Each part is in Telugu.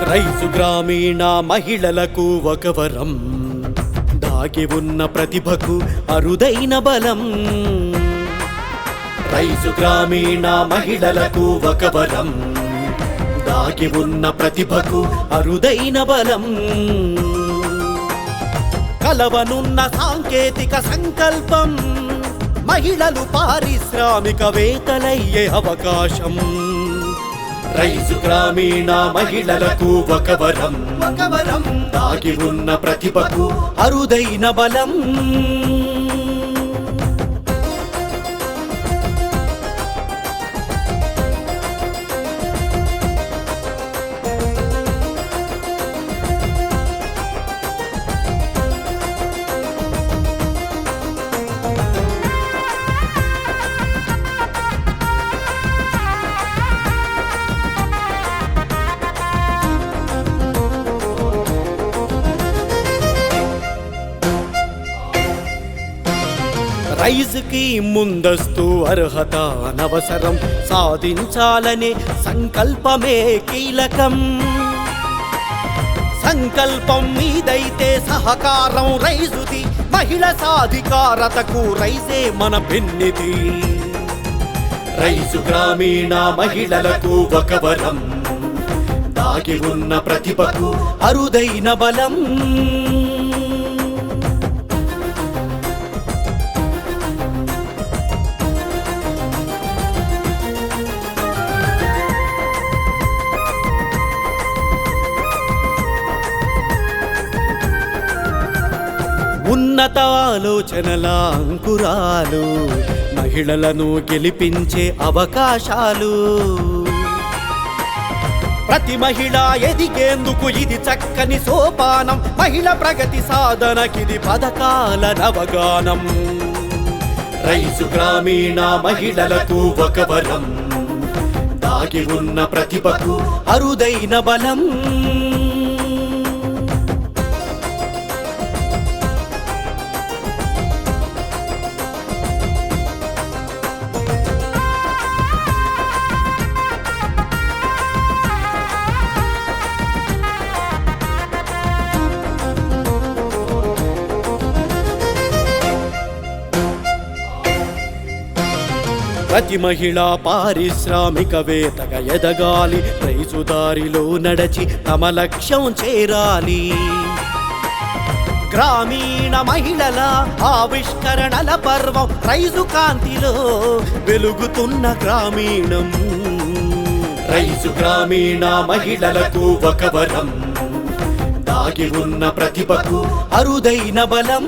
రైతు గ్రామీణ మహిళలకు ఒక వరం, దాగి ఉన్న ప్రతిభకు అరుదైన బలం. రైతు గ్రామీణ మహిళలకు ఒక వరం, దాగి ఉన్న ప్రతిభకు అరుదైన బలం. కలవనున్న సాంకేతిక సంకల్పం, మహిళలు పారిశ్రామికవేత్తలయ్యే అవకాశం. రైతు గ్రామీణ మహిళలకు ఒక వరం, దాగి ఉన్న ప్రతిభకు అరుదైన బలం. రైజుకి ముందస్తు అర్హత అనవసరం, సాధించాలనే సంకల్పమే కీలకం. సంకల్పం మీదైతే సహకారం రైజుది, మహిళ సాధికారతకు రైజే మన పెన్నిది. రైతు గ్రామీణ మహిళలకు ఒక వరం, దాగి ఉన్న ప్రతిభకు అరుదైన బలం. ఉన్నత ఆలోచనల అంకురాలు, మహిళలను గెలిపించే అవకాశాలు. ప్రతి మహిళ ఎదిగేందుకు ఇది చక్కని సోపానం, మహిళ ప్రగతి సాధనకిది పథకాల నవగానం. రైతు గ్రామీణ మహిళలకు ఒక వరం, దాగి ఉన్న ప్రతిభకు అరుదైన బలం. ప్రతి మహిళ పారిశ్రామికవేత్తగా ఎదగాలి, రైతు దారిలో నడచి తమ లక్ష్యం చేరాలి. గ్రామీణ మహిళల ఆవిష్కరణల పర్వం, రైతు కాంతిలో వెలుగుతున్న గ్రామీణం. రైతు గ్రామీణ మహిళలకు ఒక వరం, దాగి ఉన్న ప్రతిభకు అరుదైన బలం.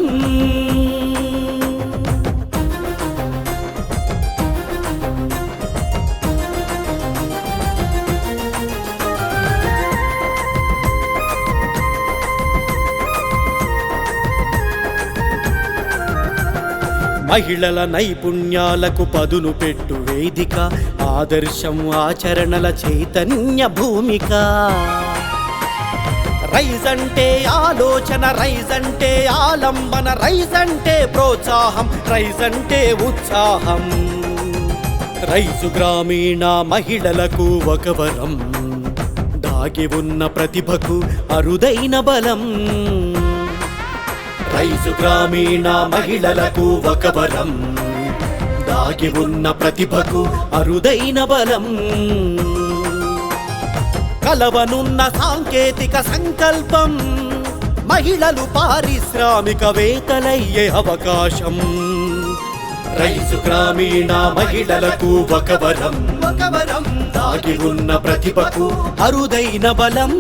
మహిళల నైపుణ్యాలకు పదును పెట్టు వేదిక, ఆదర్శం ఆచరణల చైతన్య భూమిక. రైజంటే ఆలోచన, రైజంటే ఆలంబన, రైజంటే ప్రోత్సాహం, రైజంటే ఉత్సాహం. రైతు గ్రామీణ మహిళలకు ఒక వరం, దాగి ఉన్న ప్రతిభకు అరుదైన బలం. రైతు గ్రామీణ మహిళలకు ఒక వరం, దాగి ఉన్న ప్రతిభకు అరుదైన బలం. కలవనున్న సాంకేతిక సంకల్పం, మహిళలు పారిశ్రామికవేత్తలయ్యే అవకాశం. రైతు గ్రామీణ మహిళలకు ఒక వరం, దాగి ఉన్న ప్రతిభకు అరుదైన బలం.